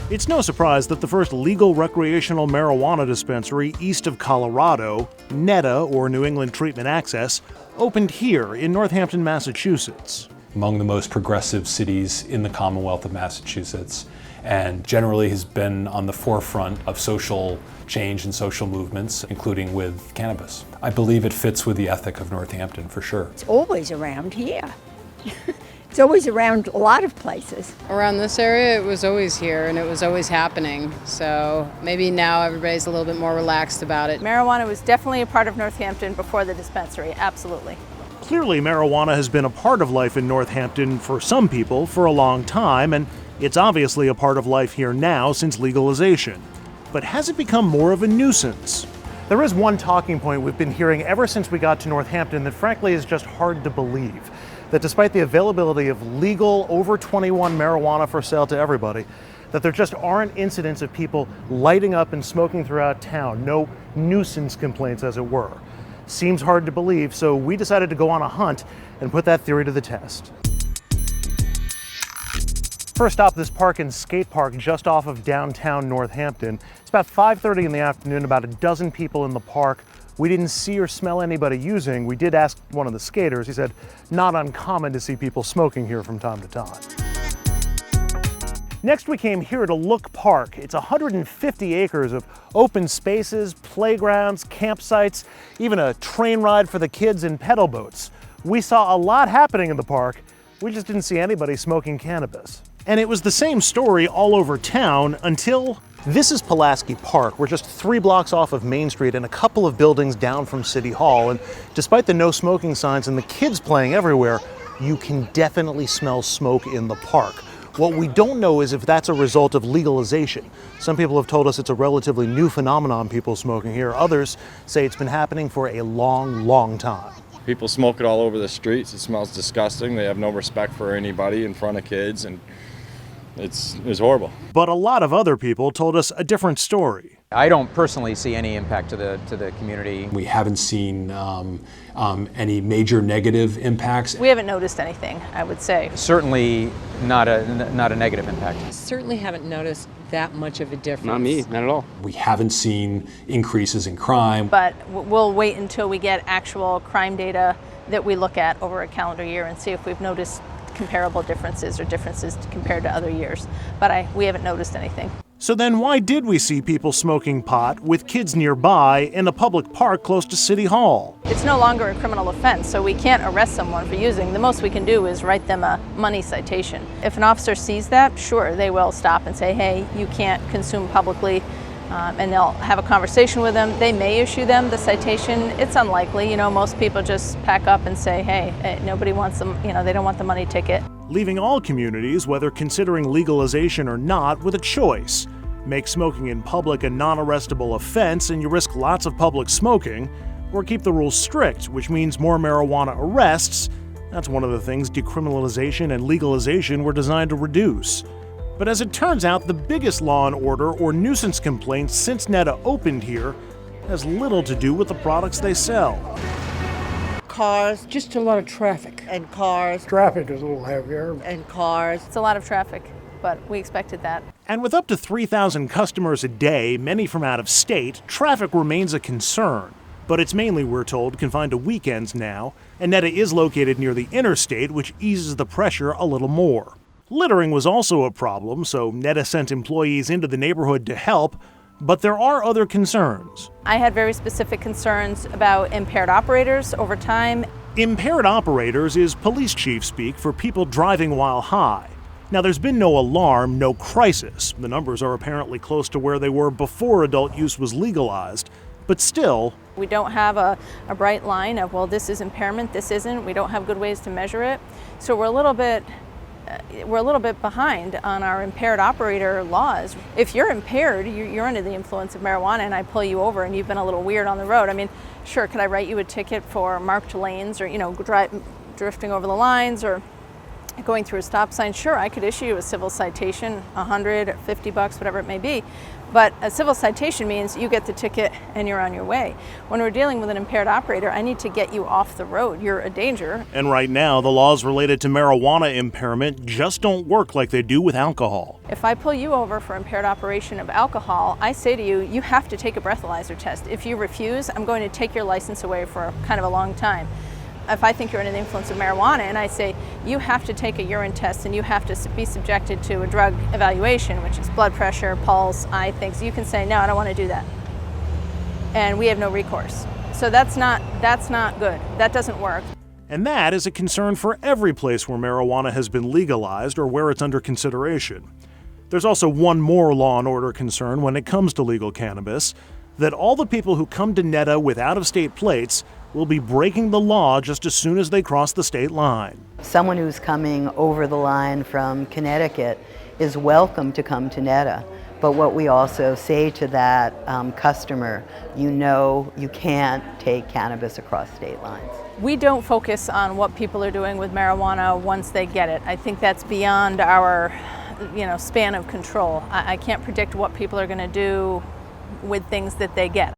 It's no surprise that the first legal recreational marijuana dispensary east of Colorado, NETA, or New England Treatment Access, opened here in Northampton, Massachusetts. Among the most progressive cities in the Commonwealth of Massachusetts, and generally has been on the forefront of social change and social movements, including with cannabis. I believe it fits with the ethic of Northampton, for sure. It's always around here. It's always around a lot of places. Around this area, it was always here and it was always happening. So maybe now everybody's a little bit more relaxed about it. Marijuana was definitely a part of Northampton before the dispensary, absolutely. Clearly, marijuana has been a part of life in Northampton for some people for a long time, and it's obviously a part of life here now since legalization. But has it become more of a nuisance? There is one talking point we've been hearing ever since we got to Northampton that frankly is just hard to believe. That despite the availability of legal over 21 marijuana for sale to everybody, that there just aren't incidents of people lighting up and smoking throughout town. No nuisance complaints, as it were. Seems hard to believe, so we decided to go on a hunt and put that theory to the test. First stop, this park and skate park just off of downtown Northampton. It's about 5:30 in the afternoon, about a dozen people in the park. We didn't see or smell anybody using. We did ask one of the skaters. He said, not uncommon to see people smoking here from time to time. Next, we came here to Look Park. It's 150 acres of open spaces, playgrounds, campsites, even a train ride for the kids and pedal boats. We saw a lot happening in the park. We just didn't see anybody smoking cannabis. And it was the same story all over town until this is Pulaski Park. We're just 3 blocks off of Main Street and a couple of buildings down from City Hall. And despite the no smoking signs and the kids playing everywhere, you can definitely smell smoke in the park. What we don't know is if that's a result of legalization. Some people have told us it's a relatively new phenomenon, people smoking here. Others say it's been happening for a long, long time. People smoke it all over the streets. It smells disgusting. They have no respect for anybody in front of kids, and it's horrible. But a lot of other people told us a different story. I don't personally see any impact to the community. We haven't seen any major negative impacts. We haven't noticed anything, I would say. Certainly not a negative impact. Certainly haven't noticed that much of a difference. Not me, not at all. We haven't seen increases in crime. But we'll wait until we get actual crime data that we look at over a calendar year and see if we've noticed comparable differences or differences compared to other years. But we haven't noticed anything. So then why did we see people smoking pot with kids nearby in a public park close to City Hall? It's no longer a criminal offense, so we can't arrest someone for using. The most we can do is write them a money citation. If an officer sees that, sure, they will stop and say, hey, you can't consume publicly, and they'll have a conversation with them. They may issue them the citation. It's unlikely. Most people just pack up and say, hey, nobody wants them, they don't want the money ticket. Leaving all communities, whether considering legalization or not, with a choice. Make smoking in public a non-arrestable offense and you risk lots of public smoking, or keep the rules strict, which means more marijuana arrests. That's one of the things decriminalization and legalization were designed to reduce. But as it turns out, the biggest law and order or nuisance complaints since NETA opened here has little to do with the products they sell. Cars, Just a lot of traffic. and cars, Traffic is a little heavier. and cars. It's a lot of traffic, but we expected that. And with up to 3,000 customers a day, many from out of state, traffic remains a concern. But it's mainly, we're told, confined to weekends now, and NETA is located near the interstate, which eases the pressure a little more. Littering was also a problem, so NETA sent employees into the neighborhood to help, but there are other concerns. I had very specific concerns about impaired operators over time. Impaired operators is police chief speak for people driving while high. Now, there's been no alarm, no crisis. The numbers are apparently close to where they were before adult use was legalized. But still, We don't have a bright line of, well, this is impairment, this isn't. We don't have good ways to measure it. So we're a little bit behind on our impaired operator laws. If you're impaired, you're under the influence of marijuana, and I pull you over and you've been a little weird on the road. I mean, sure, could I write you a ticket for marked lanes or, drifting over the lines or going through a stop sign, sure, I could issue you a civil citation, $100, $50, whatever it may be. But a civil citation means you get the ticket and you're on your way. When we're dealing with an impaired operator, I need to get you off the road. You're a danger. And right now, the laws related to marijuana impairment just don't work like they do with alcohol. If I pull you over for impaired operation of alcohol, I say to you, you have to take a breathalyzer test. If you refuse, I'm going to take your license away for kind of a long time. If I think you're under the influence of marijuana and I say you have to take a urine test and you have to be subjected to a drug evaluation, which is blood pressure, pulse, eye things, you can say, no, I don't want to do that. And we have no recourse. So that's not good. That doesn't work. And that is a concern for every place where marijuana has been legalized or where it's under consideration. There's also one more law and order concern when it comes to legal cannabis, that all the people who come to NETA with out-of-state plates will be breaking the law just as soon as they cross the state line. Someone who's coming over the line from Connecticut is welcome to come to NETA. But what we also say to that customer, you know you can't take cannabis across state lines. We don't focus on what people are doing with marijuana once they get it. I think that's beyond our span of control. I can't predict what people are going to do with things that they get.